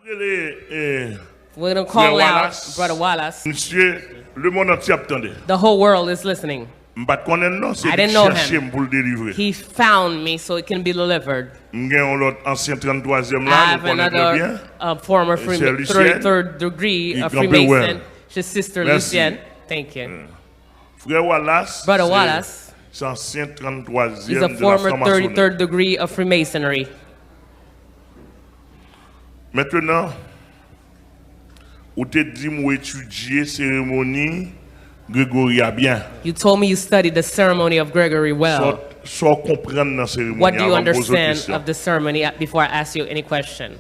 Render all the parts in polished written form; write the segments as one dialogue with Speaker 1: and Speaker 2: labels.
Speaker 1: We're going to call out Brother Wallace.
Speaker 2: Monsieur, le monde entier attendait.
Speaker 1: The whole world is listening.
Speaker 2: I
Speaker 1: didn't know him. He found me so it can be delivered. I have another former 33rd degree of Freemason. His sister Lucienne. Thank you. Brother Wallace is a former 33rd degree of Freemasonry.
Speaker 2: Maintenant, vous te dit moi étudier cérémonie Gregory bien.
Speaker 1: You told me you studied the ceremony of Gregory well.
Speaker 2: So comprendre dans cérémonie.
Speaker 1: What do you understand of the ceremony before I ask you any question?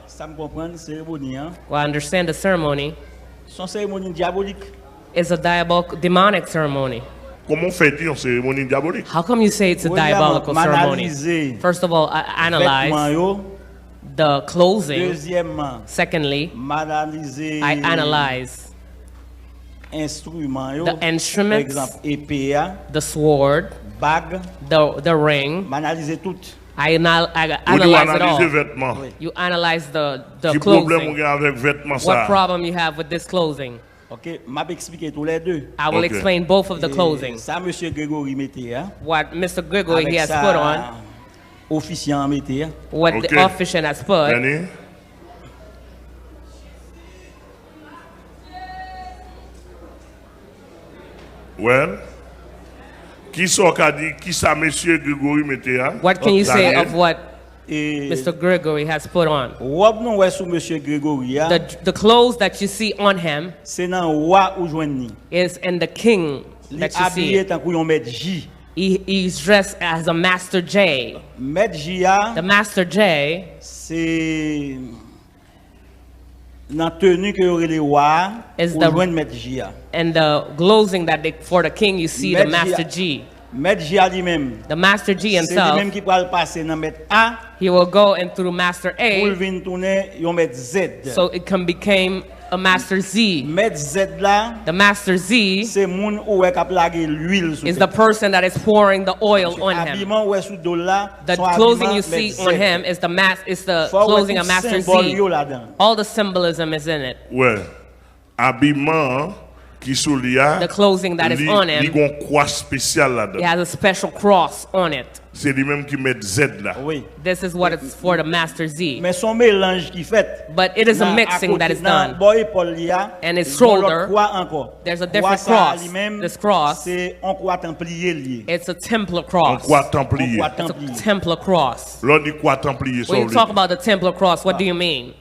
Speaker 3: Ça me comprendre cérémonie hein.
Speaker 1: Well, I understand the ceremony.
Speaker 3: Son cérémonie diabolique.
Speaker 1: It's a demonic ceremony.
Speaker 2: Comment fait-il une cérémonie diabolique?
Speaker 1: How come you say it's a diabolical ceremony? First of all, I analyze the closing. Secondly, I analyze the instruments, the sword, the ring. I analyze it all. You analyze the clothing. What problem you have with this clothing?
Speaker 3: Okay, I
Speaker 1: will explain both of the clothing. What Mr. Gregory he has put on. What the officiant has put.
Speaker 2: Well,
Speaker 1: what can you say of what Mr. Gregory has put on? The clothes that you see on him is in the king that you see. He's dressed as a Master J. The Master J is and the clothing that for the king you see the Master G. The Master G himself, he will go in through Master A so it can become a Master Z. The Master Z is the person that is pouring the oil on him. The clothing you see on him is the clothing of Master Z. All the symbolism is in it.
Speaker 2: Well,
Speaker 1: the clothing that is on him, it has a special cross on it. This is what it's for the Master Z. But it is a mixing that is done. And his shoulder, there's a different cross. This cross, it's a Templar cross. It's a Templar cross. When you talk about the Templar cross, what do you mean?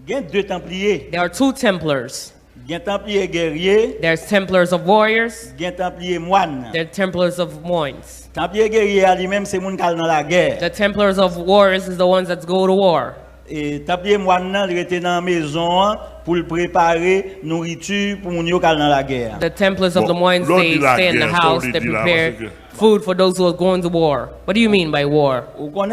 Speaker 1: There are two Templars. There's Templars of warriors. There's Templars of moines. The Templars of warriors is the ones that go to war. The Templars of the moines, they stay in the house, they prepare food for those who are going to war. What do you mean by war? You know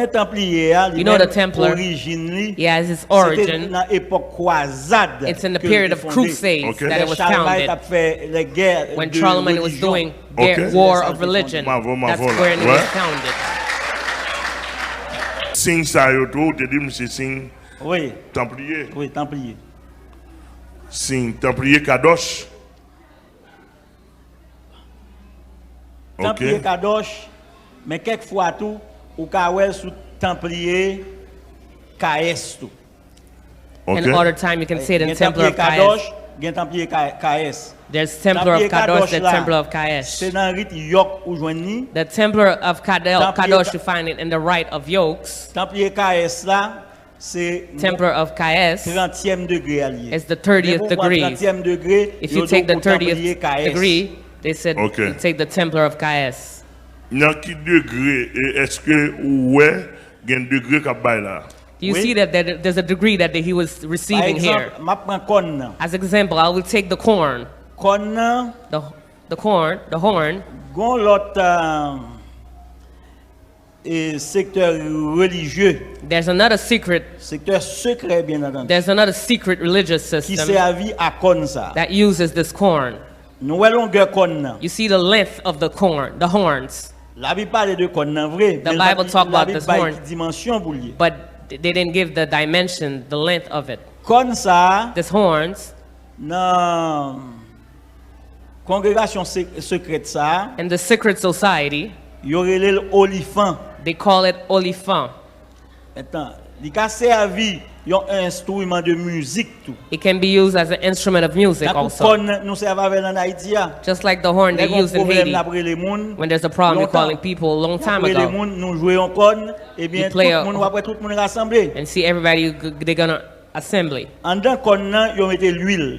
Speaker 1: the Templar, he has his origin. It's in the period of Crusades that it was founded. When Charlemagne was doing war of religion, that's where it was founded.
Speaker 2: Sing Sayoto, te dit monsieur Sing.
Speaker 3: Oui.
Speaker 2: Templier.
Speaker 3: Oui, Templier.
Speaker 2: Sing Templier Kadosh.
Speaker 3: Templier Kadosh, mais quelquefois tout, ou kawel sous Templier KS tout.
Speaker 1: In other time you can say it in Templar of Kadosh.
Speaker 3: Templier KS.
Speaker 1: There's Templar of Kadosh, there's Templar of Kaesh. The Templar of Kadosh, you find it in the rite of yokes. Templar of Kaesh is the 30th degree. If you take the 30th degree, they said you take the Templar of Kaesh. Do you see that there's a degree that he was receiving here? As example, I will take the corn. The corn, the horn. There's another secret. There's another secret religious system that uses this corn. You see the length of the corn, the horns. The Bible talks about this horn, but they didn't give the dimension, the length of it.
Speaker 3: Comme ça,
Speaker 1: this horns,
Speaker 3: dans congrégation secrète ça,
Speaker 1: in the secret society,
Speaker 3: y aurait l'olifant.
Speaker 1: They call it olifant.
Speaker 3: Attends, il a servi un instrument de musique tout.
Speaker 1: It can be used as an instrument of music also.
Speaker 3: Just
Speaker 1: like the horn they used in Haiti. When there's a problem, you're calling people a long time ago. You play and see everybody, they're going to assembly.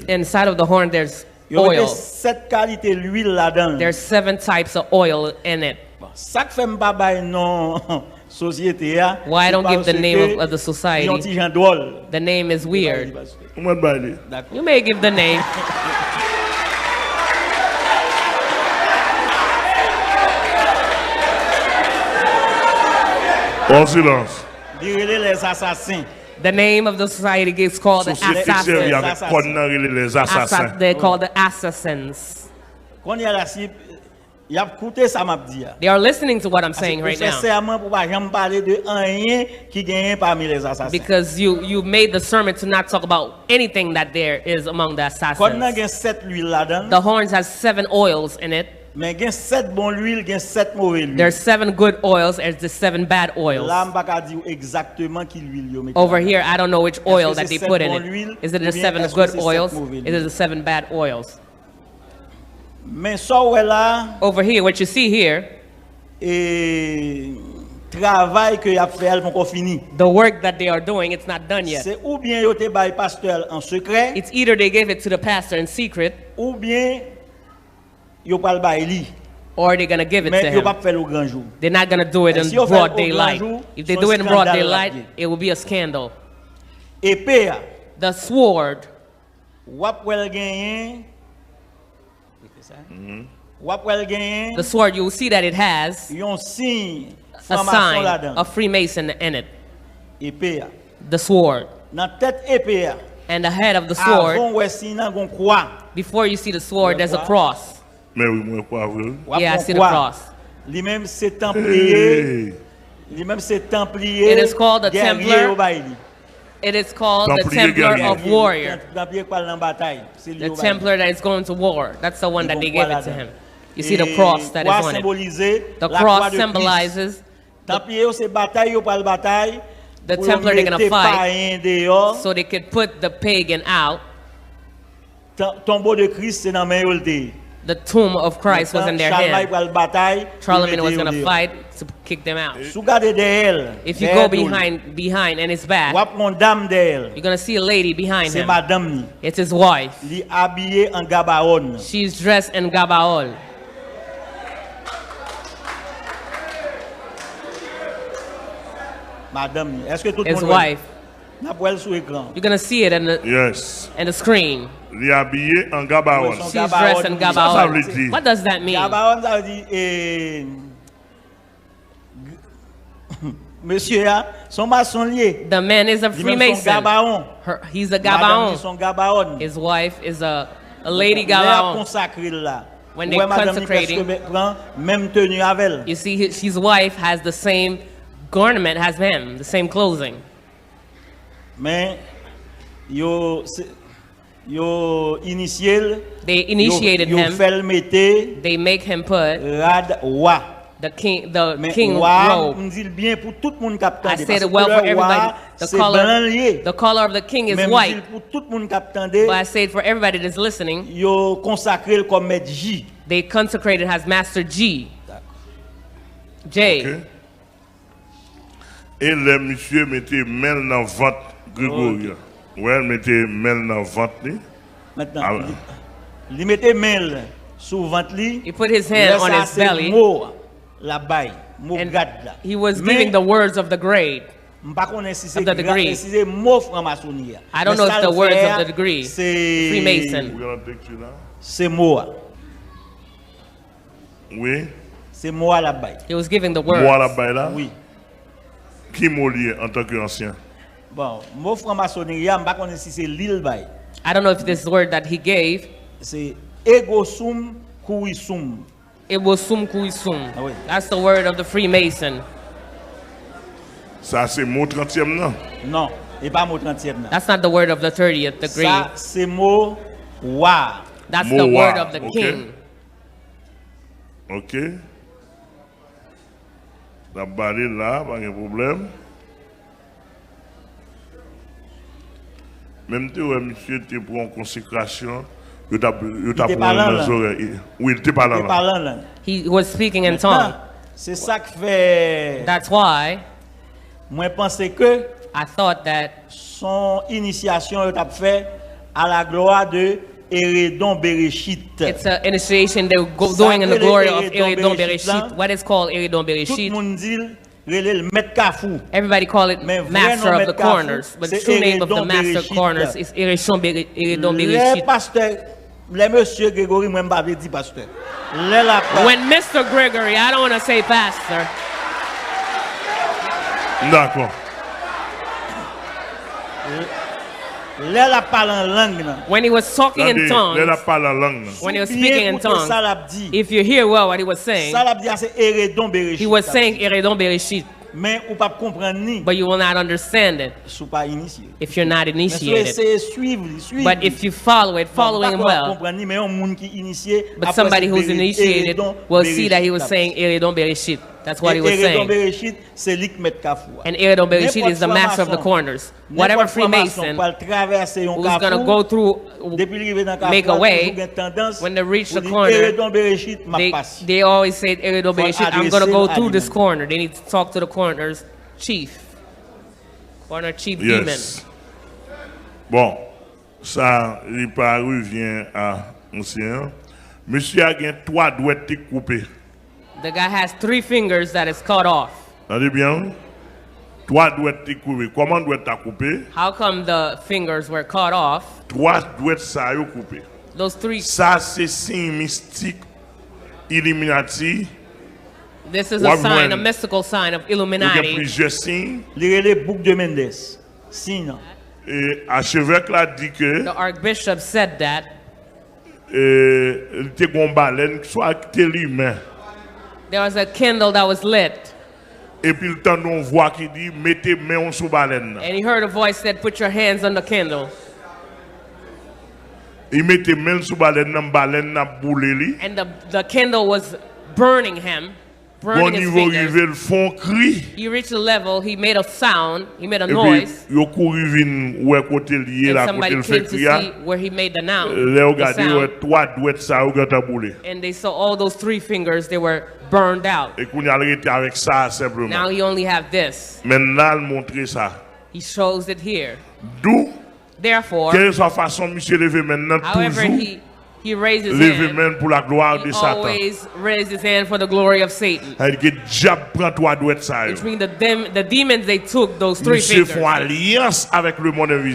Speaker 1: Inside of the horn, there's oil. There's 7 types of oil in it. Why I don't give the name of the society? The name is weird. You may give the name. The name of the society is called the assassins. They call the assassins. They are listening to what I'm saying right now. Because you made the sermon to not talk about anything that there is among the assassins. The horns has 7 oils in it. There's 7 good oils and there's 7 bad oils. Over here, I don't know which oil that they put in it. Is it the 7 good oils? Is it the 7 bad oils? Over here, what you see here, the work that they are doing, it's not done yet. It's either they gave it to the pastor in secret, or they're going to give it to him. They're not going to do it in broad daylight. If they do it in broad daylight, it will be a scandal. The sword, the sword, you will see that it has a sign of Freemason in it. The sword. And the head of the sword, before you see the sword, there's a cross. Yeah, I see the cross. It is called the Templar. It is called the Templar of Warrior. The Templar that is going to war. That's the one that they gave it to him. You see the cross that is on it. The cross symbolizes the Templar they're going to fight so they could put the pagan out. The tomb of Christ was in their hand. Charlemagne was going to fight to kick them out. If you go behind and it's back, you're going to see a lady behind him. It's his wife. She's dressed in gabaol. His wife. You're going to see it in the screen. She's dressed in gabaon. What does that mean? The man is a Freemason. He's a gabaon. His wife is a lady gabaon. When they're consecrating, you see his wife has the same garment as him, the same clothing.
Speaker 3: They initiated him. They make him put the king robe. I said it well for everybody. The color of the king is white. But I said for everybody that's listening, they consecrated as Master G. J.
Speaker 2: Okay. Et les monsieur mettez main dans ventre Gregory. Ouais, mettez main dans ventre.
Speaker 3: Maintenant, il mettait main sous ventre.
Speaker 1: He put his hand on his belly. And he was giving the words of the grade. Of the degree. I don't know if the words of the degree. Freemason.
Speaker 3: C'est moi.
Speaker 2: Oui.
Speaker 3: C'est moi la baille.
Speaker 1: He was giving the words.
Speaker 2: Moi la baille là.
Speaker 3: Oui.
Speaker 2: Qui m'olier en tant qu'ancien?
Speaker 3: Bon, mot franc-maçonnerie, je ne sais pas si c'est l'île baille.
Speaker 1: I don't know if this word that he gave.
Speaker 3: C'est ego sum kuisum.
Speaker 1: It was sum kuisum. That's the word of the Freemason.
Speaker 2: Ça c'est mot 30e non?
Speaker 3: Non, et pas mot 30e non.
Speaker 1: That's not the word of the 30th degree.
Speaker 3: Ça c'est mot wa.
Speaker 1: That's the word of the king.
Speaker 2: OK. La barre là, pas de problème. Même si monsieur était pour une consécration, il t'a pour les oreilles. Oui, il était pas là.
Speaker 1: He was speaking in tongues.
Speaker 3: C'est ça qui fait.
Speaker 1: That's why
Speaker 3: moi pensais que
Speaker 1: I thought that
Speaker 3: son initiation il t'a fait à la gloire de Eredon Bereshit.
Speaker 1: It's an initiation they were doing in the glory of Eredon Bereshit. What is called Eredon Bereshit? Everybody call it master of the corners, but the true name of the master of corners is Eredon Bereshit. When Mr. Gregory, I don't want to say pastor.
Speaker 2: D'accord.
Speaker 1: When he was talking in tongues, when he was speaking in tongues, if you hear well what he was saying, he was saying Eredon Bereshit. But you will not understand it if you're not initiated. But if you follow it, following well, but somebody who's initiated will see that he was saying Eredon Bereshit. That's what he was saying. And Eredon Bereshit is the master of the corners. Whatever Freemason who's going to go through, make a way, when they reach the corner, they always say Eredon Bereshit, I'm going to go through this corner. They need to talk to the corner's chief. Corner chief demon.
Speaker 2: Bon, ça, il revient à ansyen. Monsieur a gagné 3 doigts coupés.
Speaker 1: The guy has 3 fingers that is cut off.
Speaker 2: Attendez bien. 3 doigts coupés. Comment doit ta couper?
Speaker 1: How come the fingers were cut off?
Speaker 2: 3 doigts ça yo coupé.
Speaker 1: Those 3.
Speaker 2: Ça c'est signe mystique Illuminati.
Speaker 1: This is a sign, a mystical sign of Illuminati.
Speaker 2: Il y a plusieurs signes.
Speaker 3: Les boucs de Mendes. Signe.
Speaker 2: Et archevêque l'a dit que
Speaker 1: the archbishop said that
Speaker 2: il était gon baleine soit l'humain.
Speaker 1: There was a candle that was lit.
Speaker 2: Et puis il entend une voix qui dit mettez main sur baleine.
Speaker 1: And he heard a voice that put your hands on the candle.
Speaker 2: Il mettait main sur baleine n'a boulé li.
Speaker 1: And the candle was burning him. Burning his fingers. He reached a level, he made a sound, he made a noise. And somebody came to see where he made the sound. And they saw all those 3 fingers, they were burned out. Now he only have this. He shows it here. Therefore, however he raises his hand. He always raises his hand for the glory of Satan. Which means the demons, they took those 3 fingers.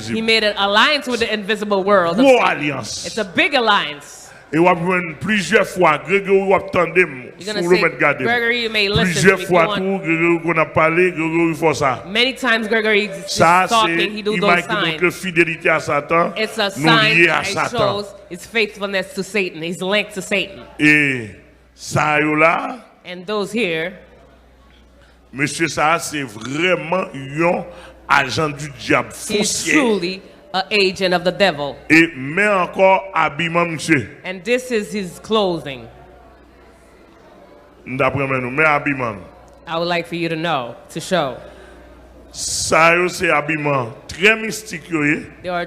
Speaker 1: He made an alliance with the invisible world. It's a big alliance.
Speaker 2: Et on va plusieurs fois Gregory attendem sur le mettre garder. Plusieurs fois tout Gregory qu'on a parlé Gregory fait ça.
Speaker 1: Many times Gregory is talking, he do those signs.
Speaker 2: Que fidélité à Satan.
Speaker 1: It's a sign that shows his faithfulness to Satan. He's linked to Satan.
Speaker 2: Et ça là.
Speaker 1: And those here.
Speaker 2: Monsieur ça c'est vraiment un agent du diable foncier.
Speaker 1: Truly an agent of the devil.
Speaker 2: Et mais encore habillement monsieur.
Speaker 1: And this is his clothing.
Speaker 2: D'après nous, mais habillement.
Speaker 1: I would like for you to know, to show.
Speaker 2: Ça c'est habillement très mystique
Speaker 1: They are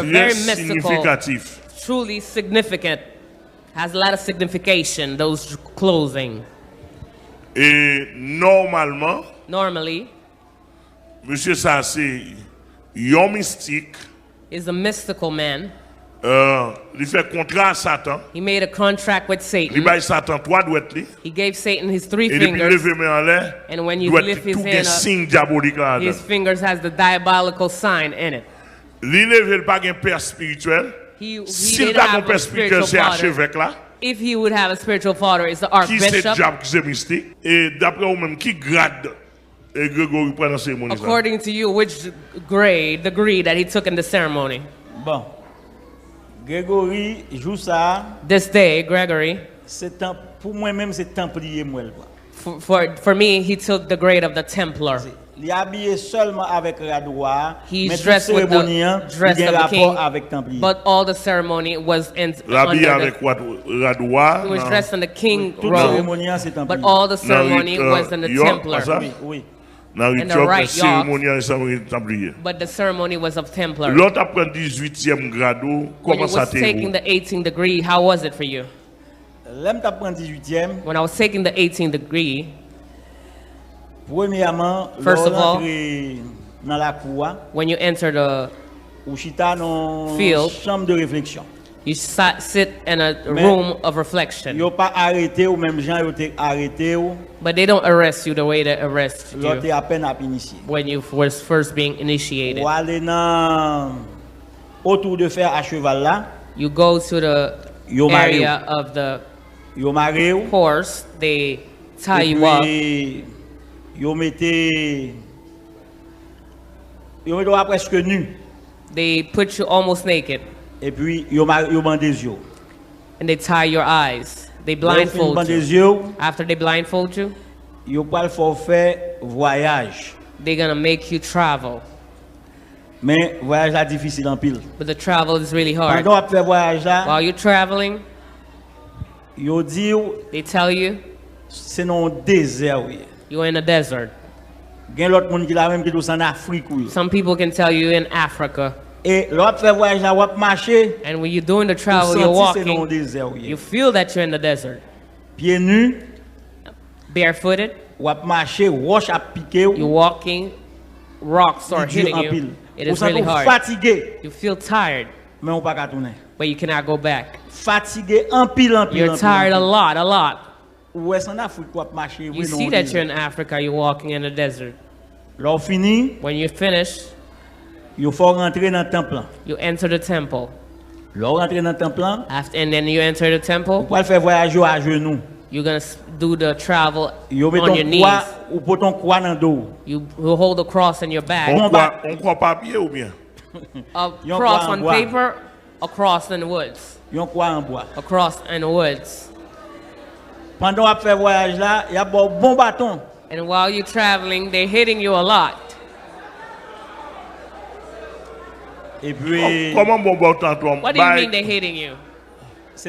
Speaker 1: very mystical. Truly significant. Has a lot of signification, those clothing.
Speaker 2: Et normally, monsieur ça c'est un mystique.
Speaker 1: Is a mystical man.
Speaker 2: Il fait contrat à Satan.
Speaker 1: He made a contract with Satan.
Speaker 2: Il baille Satan 3 doigts.
Speaker 1: He gave Satan his 3 fingers. And when you lift his hand up, his fingers has the diabolical sign in it.
Speaker 2: He didn't have a spiritual father.
Speaker 1: If he would have a spiritual father, it's the archbishop. According to you, which degree that he took in the ceremony?
Speaker 3: Bon. Gregory joue ça.
Speaker 1: This day, Gregory.
Speaker 3: Pour moi-même, c'est templier moi.
Speaker 1: For me, he took the grade of the Templar. Il est habillé seulement avec radoir,
Speaker 3: mais dressed with the dress of the king, but all the ceremony was in
Speaker 2: avec radoir.
Speaker 3: He was dressed in the king robe, but all the ceremony was in the Templar.
Speaker 2: And the right yoke,
Speaker 3: but the ceremony was of Templar. When you was taking the 18th degree, how was it for you? When I was taking the 18th degree, first of all, when you enter the field, you sit in a room of reflection. But they don't arrest you the way they arrest you when you was first being initiated. You go to the area of the horse, they tie you up. They put you almost naked. And they tie your eyes. They blindfold you. After they blindfold you, they're gonna make you travel. But the travel is really hard. While you're traveling, they tell you you're in a desert. Some people can tell you in Africa. And when you're doing the travel, you're walking, you feel that you're in the desert. Barefooted, you're walking, rocks are hitting you. It is really hard. You feel tired, but you cannot go back. You're tired a lot. You see that you're in Africa, you're walking in the desert. When you finish, you enter the temple. After, and then you enter the temple, you're going to do the travel on your knees. You hold a cross in your back. A cross on paper, a cross in the woods. A cross in the woods. And while you're traveling, they're hitting you a lot. What do you mean they're hitting you? It's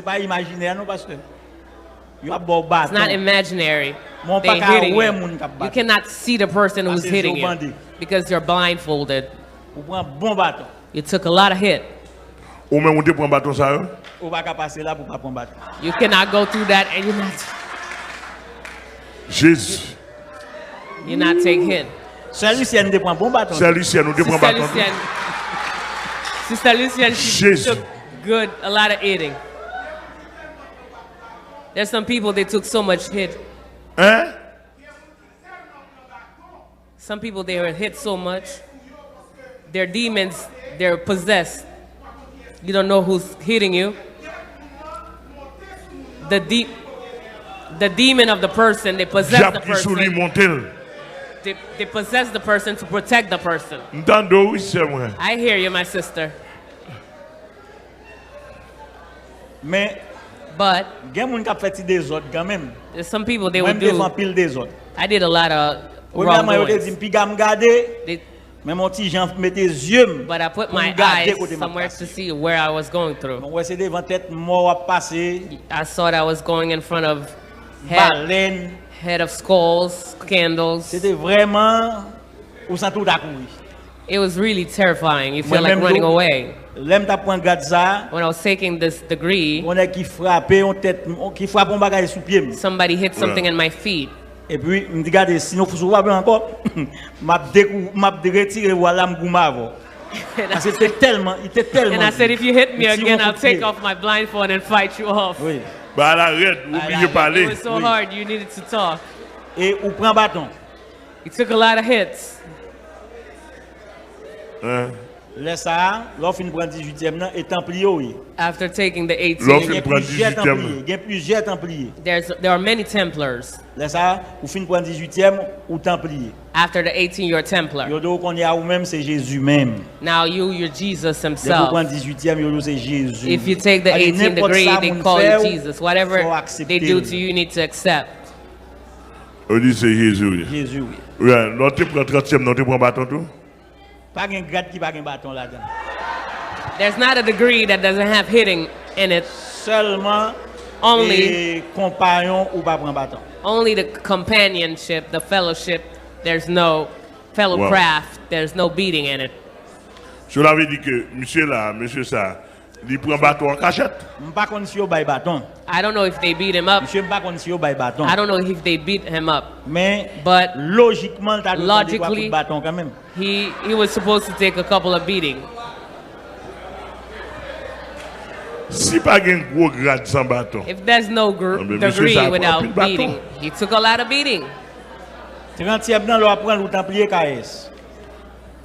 Speaker 3: not imaginary. They're hitting you. You cannot see the person who's hitting you because you're blindfolded. You took a lot of hit. You cannot go through that and you're not take hit. Sister Lucienne, she took a lot of eating. There's some people, they took so much hit. Some people, they were hit so much. They're demons, they're possessed. You don't know who's hitting you. The demon of the person, they possess the person. They possess the person to protect the person. I hear you, my sister. But there's some people, they would do. I did a lot of wrongdoings. But I put my eyes somewhere to see where I was going through. I saw that I was going in front of head of skulls, candles. It was really terrifying. You feel like running away. When I was taking this degree, somebody hit something in my feet. And I said, if you hit me again, I'll take off my blindfold and fight you off. It was so hard, you needed to talk. You took a lot of hits. After taking the 18th, there are many Templars. After the 18th, you're a Templar. Now you're Jesus himself. If you take the 18th degree, they call you Jesus. Whatever they do to you, you need to accept.
Speaker 2: On dit c'est Jésus.
Speaker 4: Jésus, oui.
Speaker 2: Oui, l'autre prend 30e, l'autre prend bâton tout.
Speaker 4: Pas un grade qui pas un bâton là-dedans.
Speaker 3: There's not a degree that doesn't have hitting in it.
Speaker 4: Seulement only compagnon ou pas prend bâton.
Speaker 3: Only the companionship, the fellowship. There's no fellow craft. There's no beating in it.
Speaker 2: Je l'avais dit que monsieur là, monsieur ça, il prend bâton en cachette.
Speaker 4: M'pas connait si yo bay bâton.
Speaker 3: I don't know if they beat him up.
Speaker 4: Monsieur m'pas connait si yo bay bâton.
Speaker 3: I don't know if they beat him up.
Speaker 4: But logiquement,
Speaker 3: logically,
Speaker 4: bâton quand même.
Speaker 3: He was supposed to take a couple of beatings.
Speaker 2: Si pas un gros grade sans bâton.
Speaker 3: If there's no degree without beating, he took a lot of beating.
Speaker 4: 30e dans l'on apprend le templier KS.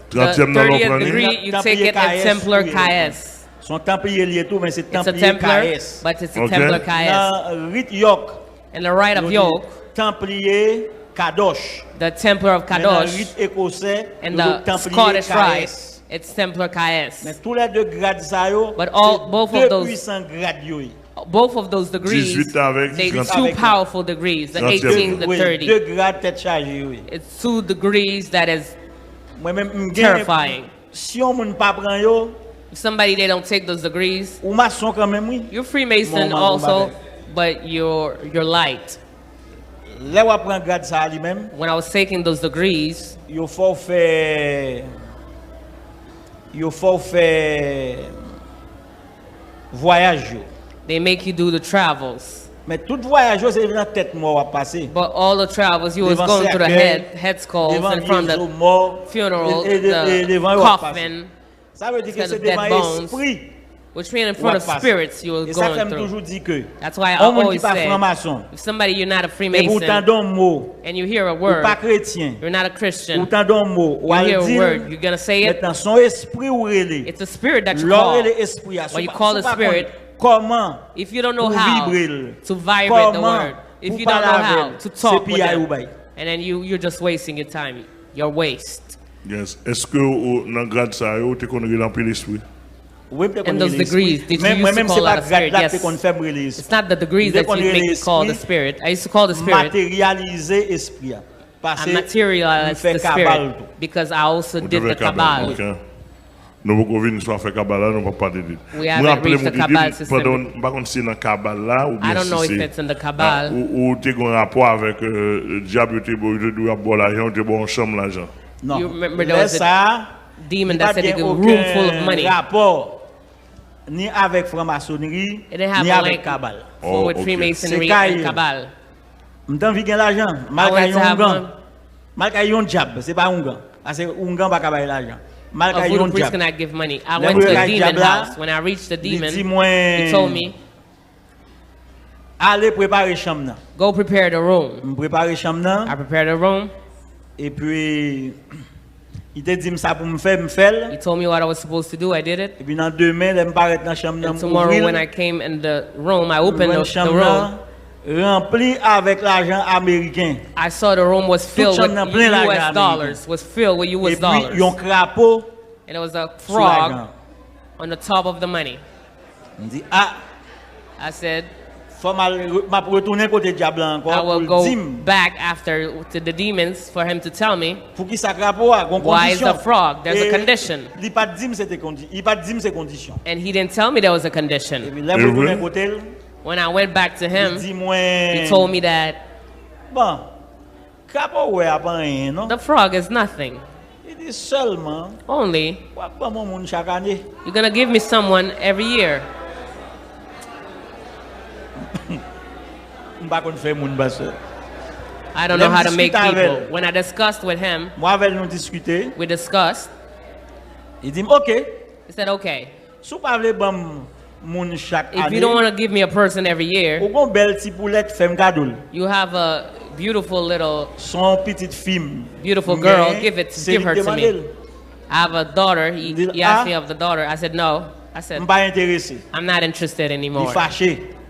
Speaker 2: 30e dans l'on apprend
Speaker 3: degree, you take it at Templar KS.
Speaker 4: Son templier lié tout, mais c'est templier KS.
Speaker 3: But it's a Templar KS.
Speaker 4: Dans rite York.
Speaker 3: In the rite of York.
Speaker 4: Templier Kadosh.
Speaker 3: The Templar of Kadosh.
Speaker 4: Dans rite écossais.
Speaker 3: And the Scottish rite. It's Templar KS.
Speaker 4: Mais tous les deux grades ça yo.
Speaker 3: But both of those.
Speaker 4: Puissants grades yo.
Speaker 3: Both of those degrees, they're two powerful degrees, the 18, the 30. It's two degrees that is terrifying. If somebody, they don't take those degrees, you're Freemason also, but you're light. When I was taking those degrees,
Speaker 4: you forfait voyage.
Speaker 3: They make you do the travels.
Speaker 4: Mais tout voyage c'est dans tête mort passer.
Speaker 3: But all the travels you was going through the head skulls and from the funeral, the coffin,
Speaker 4: ça veut dire que c'est devant esprit.
Speaker 3: Which means in front of spirits you was going through. That's why I always say, if somebody you're not a Freemason and you hear a word, you're not a Christian, you hear a word, you're going to say it. It's a spirit that you call. When you call the spirit, if you don't know how to vibrate the word, if you don't know how to talk with them, and then you're just wasting your time, your waste.
Speaker 2: Yes. Est-ce que dans grade ça yo te connais l'empile l'esprit?
Speaker 3: And those degrees, did you used to call that a spirit? Yes. It's not the degrees that you make me call the spirit. I used to call the spirit. I materialized the spirit because I also did the Kabbalah.
Speaker 2: Nous pouvons venir soit faire Kabbalah, nous pas parler de.
Speaker 3: We haven't reached the Kabbalah system.
Speaker 2: Par contre, c'est dans Kabbalah ou bien
Speaker 3: I don't know if it's in the Kabbalah.
Speaker 2: Ou tu as un rapport avec diable, tu dois boire l'argent, tu bois en chambre l'argent.
Speaker 4: Non.
Speaker 3: You remember there was a demon that said he could room full of money.
Speaker 4: Ni avec franc-maçonnerie,
Speaker 3: ni avec
Speaker 4: Kabbalah.
Speaker 3: With Freemasonry and Kabbalah.
Speaker 4: M'tan vi gen l'argent, malgré yon malgré yon diable, c'est pas ungan. Parce que ungan pas capable l'argent.
Speaker 3: A voodoo priest cannot give money. I went to the demon house. When I reached the demon, he told me,
Speaker 4: allez préparer chambre.
Speaker 3: Go prepare the room.
Speaker 4: Préparer chambre.
Speaker 3: I prepared the room.
Speaker 4: Et puis il te dit ça pour me faire.
Speaker 3: He told me what I was supposed to do. I did it.
Speaker 4: Et puis dans demain, je me paraître dans chambre.
Speaker 3: And tomorrow when I came in the room, I opened the room.
Speaker 4: Rempli avec l'argent américain.
Speaker 3: I saw the room was filled with US dollars. Was filled with US dollars.
Speaker 4: Et puis yon crapaud.
Speaker 3: And it was a frog on the top of the money. I said, I will go back after to the demons for him to tell me why is the frog? There's a condition. And he didn't tell me there was a condition. When I went back to him, he told me that the frog is nothing. Only you're gonna give me someone every year. I don't know how to make people. When I discussed with him, we discussed. He said, okay. If you don't want to give me a person every year, you have a beautiful little beautiful girl, give her to me. I have a daughter. He asked me of the daughter. I said no. I said I'm not interested anymore.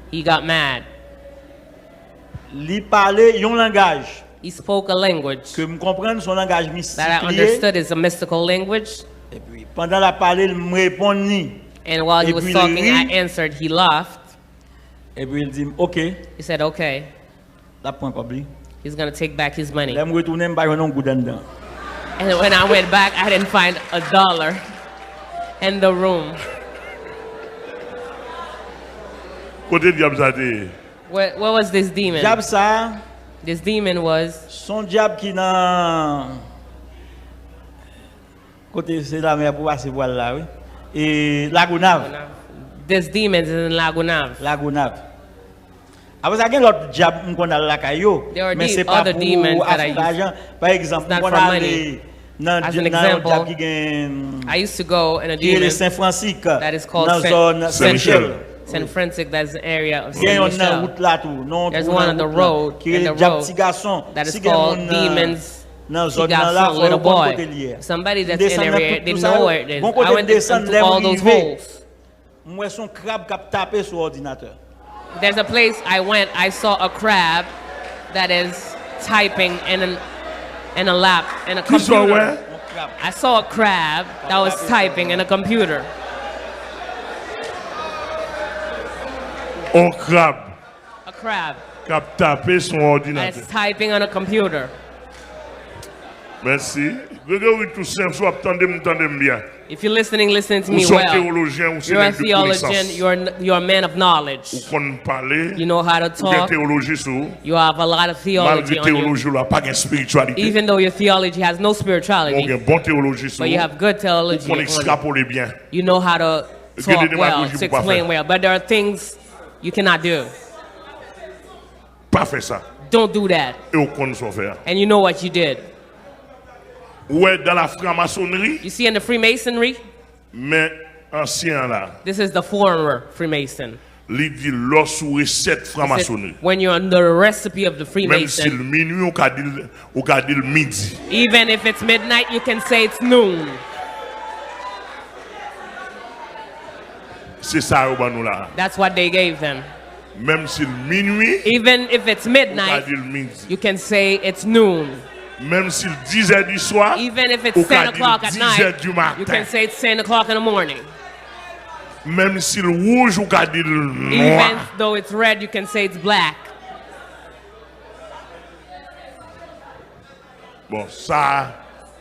Speaker 3: He got mad. He spoke a language that I understood is a mystical language. And while he was talking, I answered. He laughed. He said, okay. He's going to take back his money.
Speaker 4: And when
Speaker 3: I went back, I didn't find $1 in the room. What was this demon? This demon was.
Speaker 4: Son diable qui dans côté c'est la mer pour passer voile là, oui. Et Lagunave.
Speaker 3: This demon is in Lagunave.
Speaker 4: Lagunave. Après ça, il y a l'autre diable qu'on a là caillou, mais c'est pas pour l'argent. Par exemple, on a
Speaker 3: as an example, I used to go in a demon that is called Saint Francis, that's the area of Saint Michel. There's one on the road, that is called Demons Tigason, little boy. Somebody that's in the area, they know where it is. I went into all those holes. There's a place I went, I saw a crab that is typing in a lap, in a computer. I saw a crab that was typing in a computer.
Speaker 2: Un crab.
Speaker 3: A crab.
Speaker 2: Cap taper son ordinateur.
Speaker 3: That's typing on a computer.
Speaker 2: Merci. Gregory Toussaint, so attendez-moi bien.
Speaker 3: If you're listening to me well, you're a theologian, you're a man of knowledge. You know how to talk. You have a lot of theology on you. Even though your theology has no spirituality, but you have good theology on you. You know how to talk well, to explain well. But there are things you cannot do. Don't do that. And you know what you did. You see in the Freemasonry? This is the former Freemason. When you're on the recipe of the Freemason, even if it's midnight, you can say it's noon. That's what they gave them. Even if it's midnight, you can say it's noon. Even if it's 10 o'clock at night, you can say it's 10 o'clock in the morning. Even though it's red, you can say it's black.
Speaker 2: Bon, ça,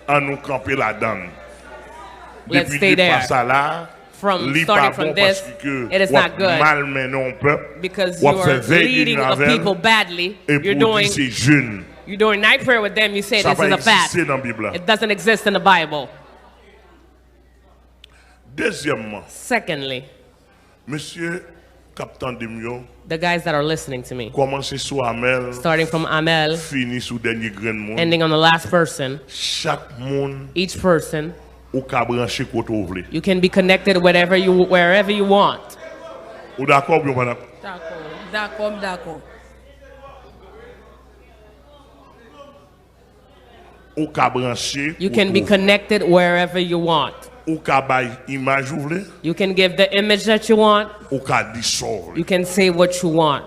Speaker 2: à nous camper là-dedans.
Speaker 3: Let's stay there. Starting from this, it is not good because you are leading the people badly. You're doing night prayer with them, you say this is a fast. It doesn't exist in the Bible. Secondly, the guys that are listening to me, starting from Amel, ending on the last person, each person, you can be connected wherever you want.
Speaker 5: D'accord.
Speaker 3: You can be connected wherever you want. You can give the image that you want. You can say what you want.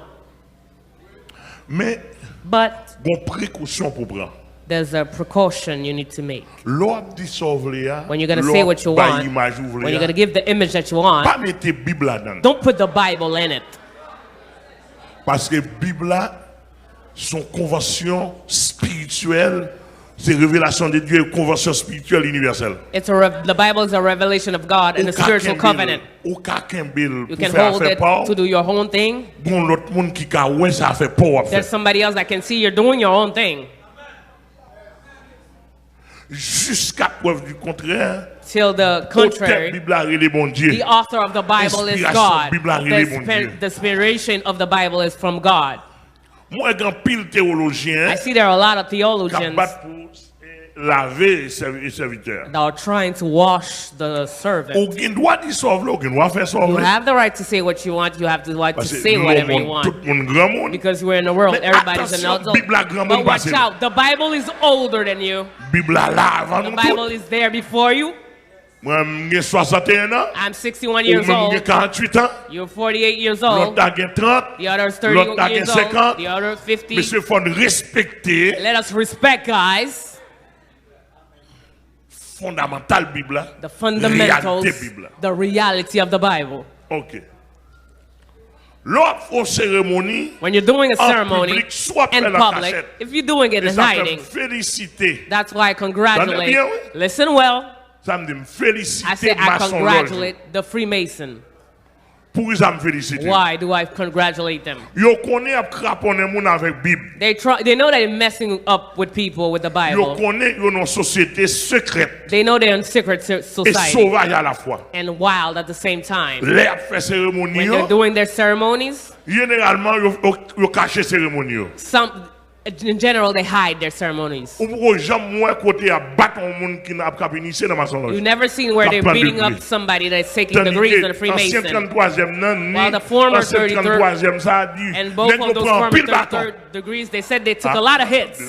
Speaker 3: But there's a precaution you need to make. When you're going to say what you want, when you're going to give the image that you want, don't put the Bible in it.
Speaker 2: Parce que Bible, son convention spirituelle, c'est révélation de Dieu et convention spirituelle universelle.
Speaker 3: The Bible is a revelation of God and a spiritual covenant. You can hold it to do your own thing. There's somebody else that can see you're doing your own thing.
Speaker 2: Jusqu'à preuve du contraire,
Speaker 3: till the contrary, the author of the Bible is God. The inspiration of the Bible is from God. I see there are a lot of theologians that are trying to wash the servant. You have the right to say what you want. You have the right to say whatever you want. Because we're in the world. Everybody's an adult. But watch out. The Bible is older than you. The Bible is there before you. I'm 61 years old. You're 48 years old. The other is 30 years old. The other 50. Let us respect, guys. The fundamentals, the reality of the Bible.
Speaker 2: Okay.
Speaker 3: When you're doing a ceremony in public, if you're doing it in hiding, that's why I congratulate. Listen well. I say I congratulate the Freemason. Why do I congratulate them? They know that they're messing up with people with the Bible. They know they're in secret society and wild at the same time. When they're doing their ceremonies, in general, they hide their ceremonies. You've never seen where they're beating up somebody that's taking degrees in a Freemason. While the former 33rd and both of those former 33rd degrees, they said they took a lot of hits.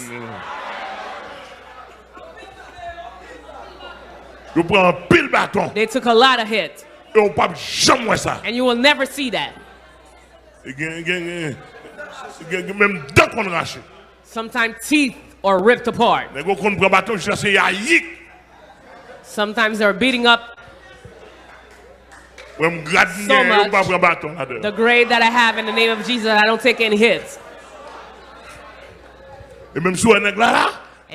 Speaker 3: They took a lot of hits. And you will never see that. Sometimes teeth are ripped apart. Sometimes they're beating up so much. The grade that I have in the name of Jesus, I don't take any hits. And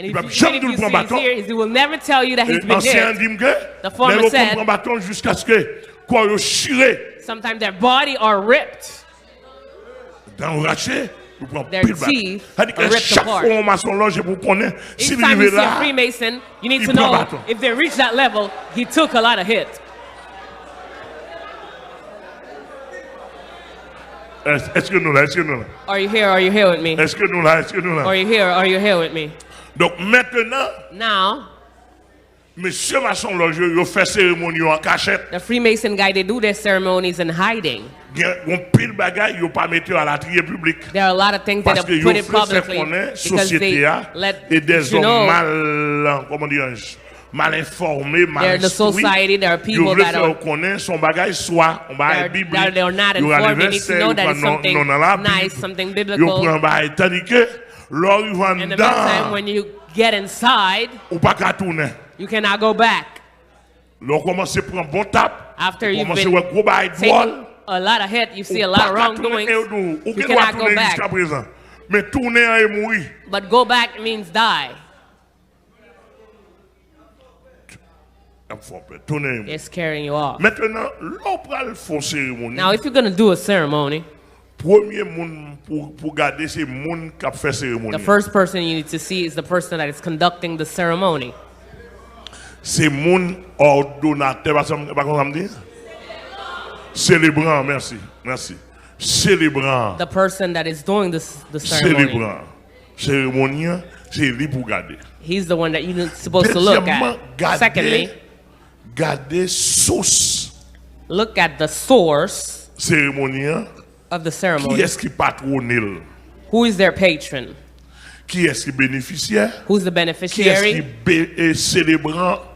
Speaker 3: if you see here, he will never tell you that he's been hit. The former said, sometimes their body are ripped. Their teeth are ripped apart. Each time you see a Freemason, you need to know if they reach that level, he took a lot of hits. Are you here? Are you here with me? Are you here? Are you here with me? Now, the Freemason guy, they do their ceremonies in hiding. There are a lot of things that are put in publicly because they let you know. They're in the society, there are people that are not informed. They need to know that it's something nice, something biblical. And the meantime, when you get inside, you cannot go back. After you've been taking a lot of hit, you see a lot of wrongdoings, you cannot go back. But go back means die. They're scaring you off. Now, if you're going to do a ceremony, the first person you need to see is the person that is conducting the ceremony. The person that is doing the ceremony. He's the one that you're supposed to look at. Secondly, look at the source of the ceremony. Who is their patron? Who's the beneficiary?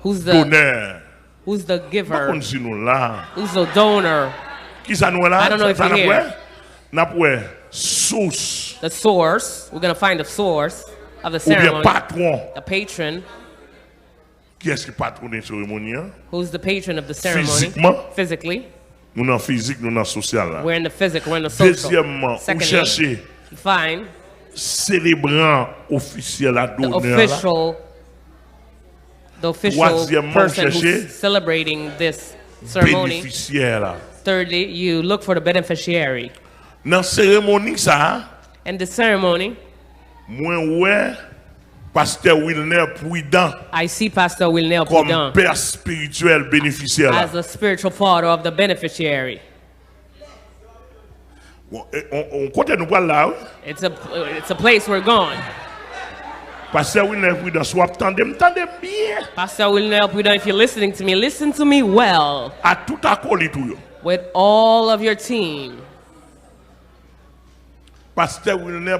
Speaker 3: Who's the giver? Who's the donor? I don't know if you're here. The source. We're going to find the source of the ceremony. The patron. Who's the patron of the ceremony? Physically. We're in the physical, we're in the social. Secondly, you find the official person who's celebrating this ceremony. Thirdly, you look for the beneficiary. And the ceremony, I see Pastor Wilner Prudent as the spiritual father of the beneficiary. It's a place we're going. Pastor Wilner Prudent, if you're listening to me, listen to me well. With all of your team. Pastor Wilner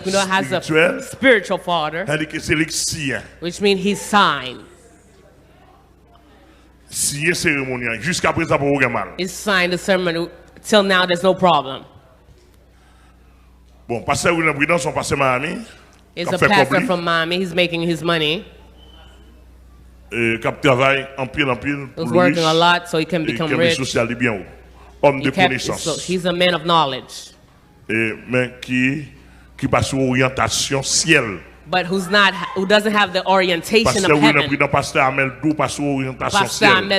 Speaker 3: Prudent has a spiritual father, which means he's signed. He's signed the ceremony. Till now, there's no problem. He's a pastor from Miami. He's making his money. He's working a lot so he can become rich.
Speaker 2: homme de connaissance.
Speaker 3: So he's a man of knowledge.
Speaker 2: Mais qui passe sur orientation ciel.
Speaker 3: But who doesn't have the orientation of heaven.
Speaker 2: Pastor Amel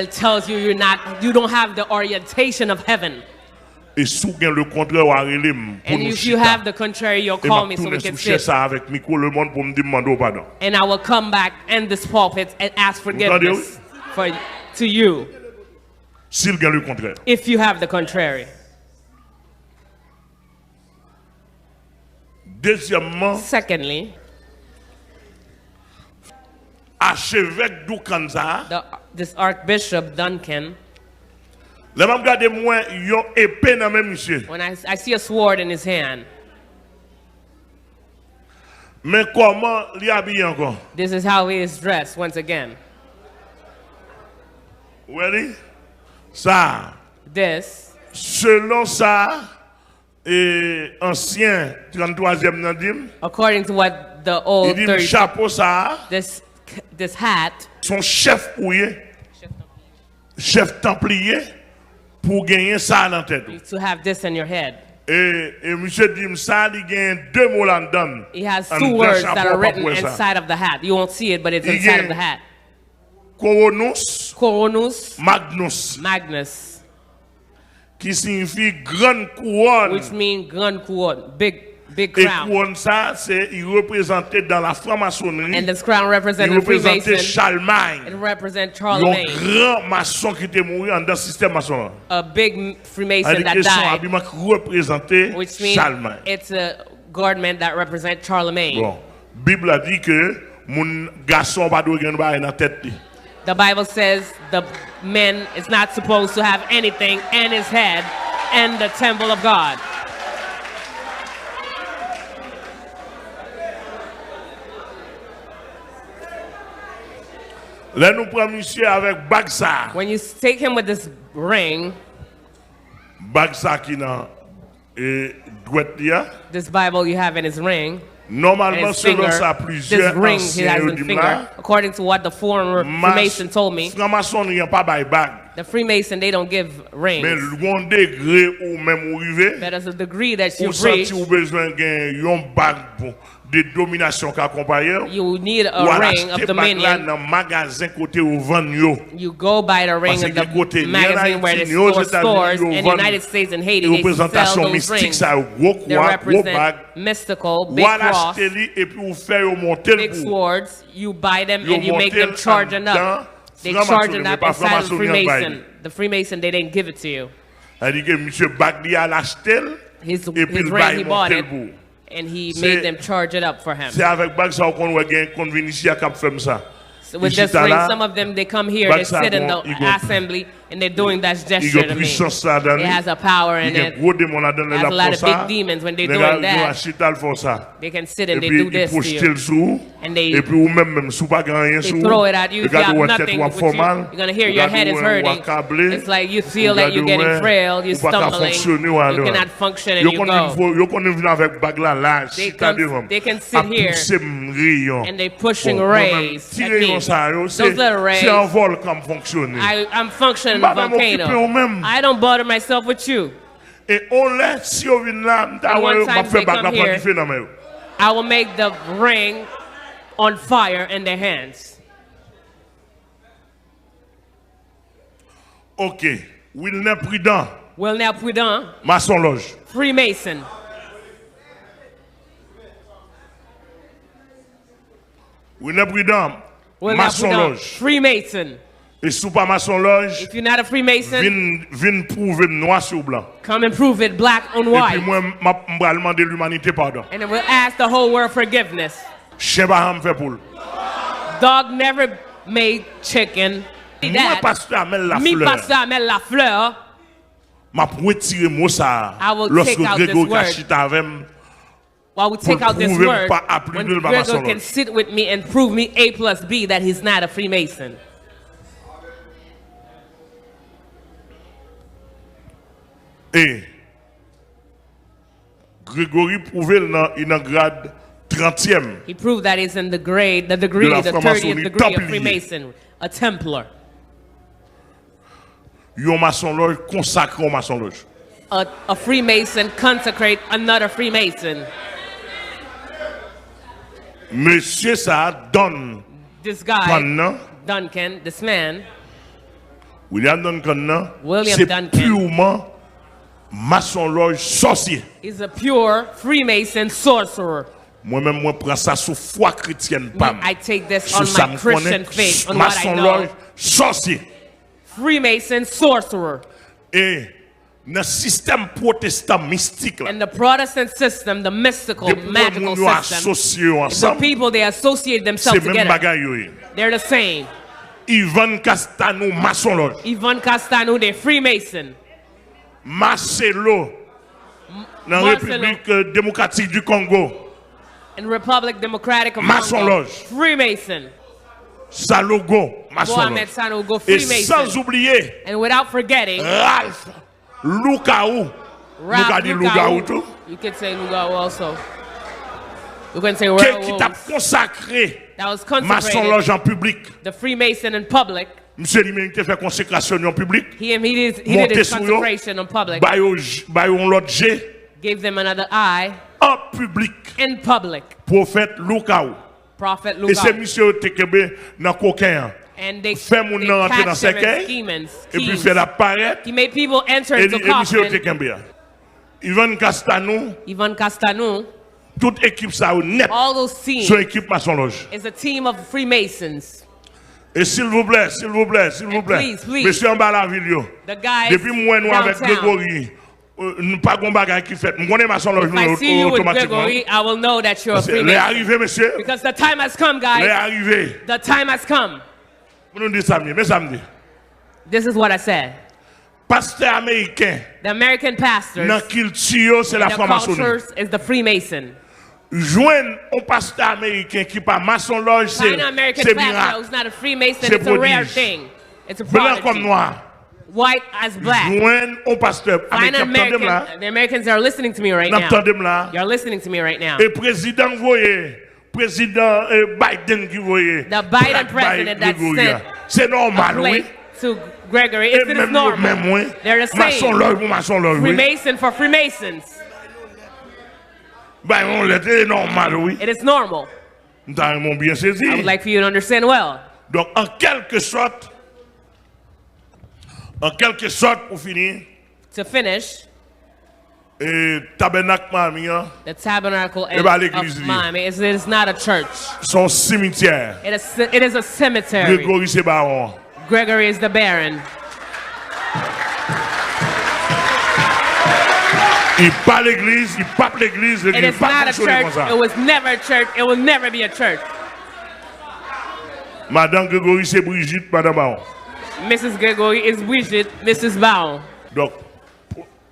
Speaker 3: tells you you don't have the orientation of heaven.
Speaker 2: Et si vous avez le contraire,
Speaker 3: and if you have the contrary, you'll call me so we can sit. And I will come back in this pulpit and ask forgiveness to you. If you have the contrary. Secondly, this Archbishop Duncan,
Speaker 2: when
Speaker 3: I see a sword in his hand, this is how he is dressed once again.
Speaker 2: Ready? Ça.
Speaker 3: This.
Speaker 2: Selon ça, ansyen 33e nan
Speaker 3: according to what the old 30,
Speaker 2: chapeau ça,
Speaker 3: this hat,
Speaker 2: son chef ouye, chef templier pour gagner ça dans tête.
Speaker 3: To have this in your head.
Speaker 2: Et monsieur dit ça, il gagne deux mots là-dedans.
Speaker 3: He has two words that are written inside of the hat. You won't see it, but it's inside of the hat.
Speaker 2: Coronus, Magnus.
Speaker 3: Magnus.
Speaker 2: Qui signifie grande couronne.
Speaker 3: Which means grande couronne, big crown.
Speaker 2: Et couronne ça, c'est il représentait dans la franc-maçonnerie.
Speaker 3: And this crown represented Freemason.
Speaker 2: Charlemagne.
Speaker 3: It represents Charlemagne.
Speaker 2: Un grand maçon qui était mort dans le système maçon.
Speaker 3: A big Freemason that died.
Speaker 2: Which means
Speaker 3: Charlemagne. It's a garment that represents Charlemagne.
Speaker 2: Bon, Bible a dit que mon garçon pas doit gagner dans tête.
Speaker 3: The Bible says the man is not supposed to have anything in his head in the temple of God. When you take him with this ring, this Bible you have in his ring,
Speaker 2: normalement, selon ça,
Speaker 3: this ring he has in finger, according to what the foreign Freemason told me, the Freemason, they don't give rings. But as a degree that you reach, you need a ring of dominion. You go buy the ring in the magazine where it's stores. In the United States and Haiti, they sell those rings. They represent mystical, big cross, big swords. You buy them and you make them charge enough. They charge it up inside of the Freemason. The Freemason, they didn't give it to you. His ring, he bought it. And he made them charge it up for him. So with this ring, some of them, they come here, they sit in the assembly, and they're doing that gesture to me. It has a power in it. It has a lot of big demons. When they're doing that, they can sit and they do this to you. And they throw it at you. If you have nothing with you, you're going to hear your head is hurting. It's like you feel like you're getting frail, you're stumbling, you cannot function, and you go. They can sit here, and they're pushing rays at me. Those little rays, I'm functioning in a volcano. I don't bother myself with you. And one time they come here, I will make the ring on fire in their hands.
Speaker 2: Okay. Wilner Prudent.
Speaker 3: Maçon Loge. Freemason.
Speaker 2: Wilner Prudent. Maçon Loge.
Speaker 3: Freemason.
Speaker 2: Et si pas maçon loge,
Speaker 3: if you're not a Freemason,
Speaker 2: viens prouver noir sur blanc.
Speaker 3: Come and prove it black on white.
Speaker 2: Et puis moi m'va demander l'humanité pardon.
Speaker 3: And then we'll ask the whole world forgiveness.
Speaker 2: Chien pas ham fait poule.
Speaker 3: Dog never made chicken.
Speaker 2: Moi pasteur Amel la fleur.
Speaker 3: Me pasteur Amel la fleur.
Speaker 2: M'a retirer mot ça.
Speaker 3: Lorsque
Speaker 2: Gregory Toussaint avec
Speaker 3: while we take out this word, when Gregory can sit with me and prove me A plus B that he's not a Freemason.
Speaker 2: Et Gregory prouvé dans grade 30e.
Speaker 3: He proved that he's in the degree, the 30th degree of Freemason, a Templar.
Speaker 2: un maçon loge consacre un maçon loge.
Speaker 1: A Freemason consecrate another Freemason.
Speaker 2: Monsieur ça donne.
Speaker 1: This guy, Duncan, this man,
Speaker 2: William Duncan,
Speaker 1: c'est
Speaker 2: purement maçon loge sorcier.
Speaker 1: Is a pure Freemason sorcerer.
Speaker 2: Moi-même, moi prends ça sous foi chrétienne.
Speaker 1: I take this on my Christian faith, on what I know.
Speaker 2: Sorcier.
Speaker 1: Freemason sorcerer.
Speaker 2: Et dans le système protestant mystique là.
Speaker 1: In the Protestant system, the mystical, magical system, the people they associate themselves together. They're the same.
Speaker 2: Ivan Castanou, maçon loge.
Speaker 1: Ivan Castanou, they're Freemason.
Speaker 2: Marcelo, dans la République démocratique du Congo.
Speaker 1: In Republic Democratic of
Speaker 2: Maçon
Speaker 1: Congo,
Speaker 2: loge.
Speaker 1: Freemason.
Speaker 2: Salogo, maçon loge.
Speaker 1: Sanogo,
Speaker 2: Et
Speaker 1: Freemason.
Speaker 2: sans oublier,
Speaker 1: and without forgetting,
Speaker 2: Ralph Lukaou.
Speaker 1: Lukaou. You could say Lukaou also. You can say Ralph.
Speaker 2: Qui t'a consacré
Speaker 1: that was
Speaker 2: maçon loge en public.
Speaker 1: The Freemason in public.
Speaker 2: Monsieur lui-même qui fait consécration en public.
Speaker 1: He did his consecration in public. Gave them another eye.
Speaker 2: En public.
Speaker 1: In public.
Speaker 2: Prophète Lukaou.
Speaker 1: Prophet Lukaou.
Speaker 2: Et c'est monsieur Tekebe dans coquin.
Speaker 1: And they
Speaker 2: fait mon nom entrer dans ses cailles. Et puis fait l'apparaître.
Speaker 1: He made people enter into
Speaker 2: coffin. Et monsieur Tekebe. Ivan Castanou. Toute équipe ça net.
Speaker 1: All those teams.
Speaker 2: Son équipe maçon loge.
Speaker 1: Is a team of Freemasons.
Speaker 2: Et s'il vous plaît.
Speaker 1: Please.
Speaker 2: Monsieur en bas la ville. Depuis moi nous avec Gregory. Nous pas gon bagay qui fait. Moi connais maçon loge automatiquement.
Speaker 1: I will know that you're a Freemason.
Speaker 2: Arrivé monsieur.
Speaker 1: Because the time has come, guys.
Speaker 2: Arrivé.
Speaker 1: The time has come.
Speaker 2: Nous dit samedi.
Speaker 1: This is what I said.
Speaker 2: Pasteur américain.
Speaker 1: The American pastors.
Speaker 2: Dans culture c'est la franc-maçonnerie.
Speaker 1: The culture is the Freemason.
Speaker 2: Joindre un pasteur américain qui pas maçon loge c'est miracle.
Speaker 1: Who's not a Freemason, it's a rare thing. It's a prodigy.
Speaker 2: Blanc comme noir.
Speaker 1: White as black.
Speaker 2: Joindre un pasteur américain.
Speaker 1: The Americans are listening to me right now. You're listening to me right now.
Speaker 2: Et président Biden qui voyait.
Speaker 1: The Biden president that sent
Speaker 2: c'est normal, oui.
Speaker 1: To Gregory, it is normal. They're the same. Freemason for Freemasons. It is normal. I would like for you to understand well.
Speaker 2: Donc, en quelque sorte, pour finir,
Speaker 1: to finish,
Speaker 2: the
Speaker 1: tabernacle of Miami is not a church.
Speaker 2: Son cimetière.
Speaker 1: It is a cemetery.
Speaker 2: Gregory c'est baron.
Speaker 1: Gregory is the baron.
Speaker 2: Il pas l'église, il pas l'église.
Speaker 1: It is not a church. It was never a church. It will never be a church.
Speaker 2: Madame Gregory c'est Brigitte, Madame Baron.
Speaker 1: Mrs. Gregory is Brigitte, Mrs. Baron.
Speaker 2: Donc,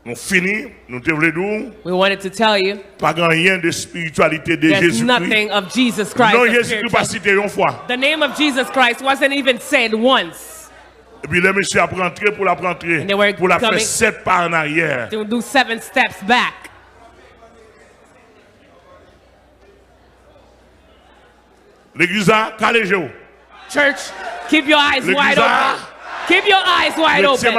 Speaker 2: nous fini, nous te voulons.
Speaker 1: We wanted to tell you.
Speaker 2: Pas rien de spiritualité de
Speaker 1: Jésus-Christ. Nothing of Jesus Christ.
Speaker 2: Non, Jésus-Christ pas cité une fois.
Speaker 1: The name of Jesus Christ wasn't even said once.
Speaker 2: Et puis les messieurs a rentré pour la faire 7 pas en arrière.
Speaker 1: To do 7 steps back.
Speaker 2: L'église a calégé.
Speaker 1: Church, keep your eyes wide open. Keep your eyes wide open.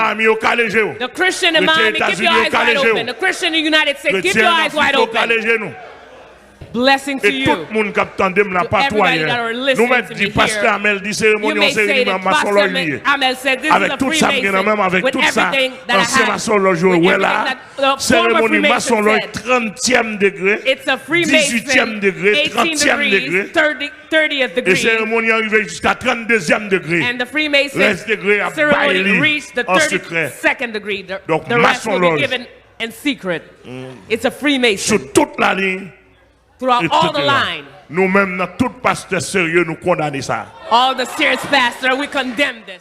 Speaker 1: The Christian in Miami, keep your eyes wide open. The Christian in the United States, keep your eyes wide open. Blessing to you. To everybody that are listening to me here. You may say that Pastor Amel said this is a Freemason with everything that I have. With everything that the former Freemason said. It's a Freemason, 18 degrees, 30th degree. And the Freemason ceremony reached the 32nd degree. The rest will be given in secret. It's a Freemason. Throughout all the line.
Speaker 2: Nous-mêmes, dans tout pasteur sérieux, nous condamnons ça.
Speaker 1: All the serious pastors, we condemn this.